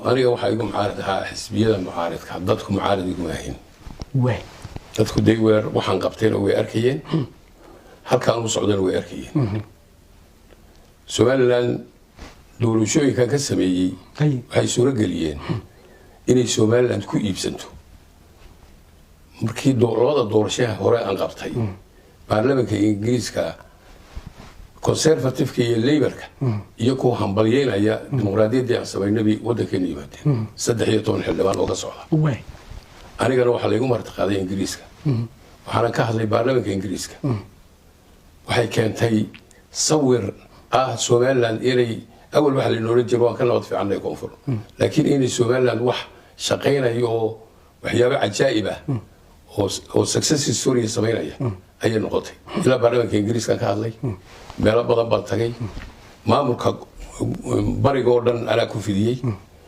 aniga waxa igu mucaarad ahaa xisbiyada mucaaradka dadku mucaarad igu maahin way dadku day weer waxaan qabtayna way arkayeen halkaan u socdana way arkayeen Somaliland doorashooyinka ka sameeyay waxay suura galiyeen inay Somaliland ku iibsanto markii labada doorashaha hore aan qabtay baarlamaanka Ingiriiska conservative iyo labour-ka iyo ku hambalyeynaya dimuqraadiyadda aan sameynay wadankeena yimaadeen 13 xildhibaan oo ka socda way anigana waxa lagu martaqaaday Ingiriiska waxaan ka hadlay baarlamaanka Ingiriiska waxay keentay sawir Somaliland inay awal waxa la noola jiro waan ka nabad fiicanay koonfur laakiin inay Somaliland wax shaqeynayo waxyaabo cajaa'ib ah oo success story sameynaya ayay noqotay ilaa baarlamaanka Ingiriiska ka hadlay meelo badan baan tagay maamulka bariga oo dhan ala ku fidiyay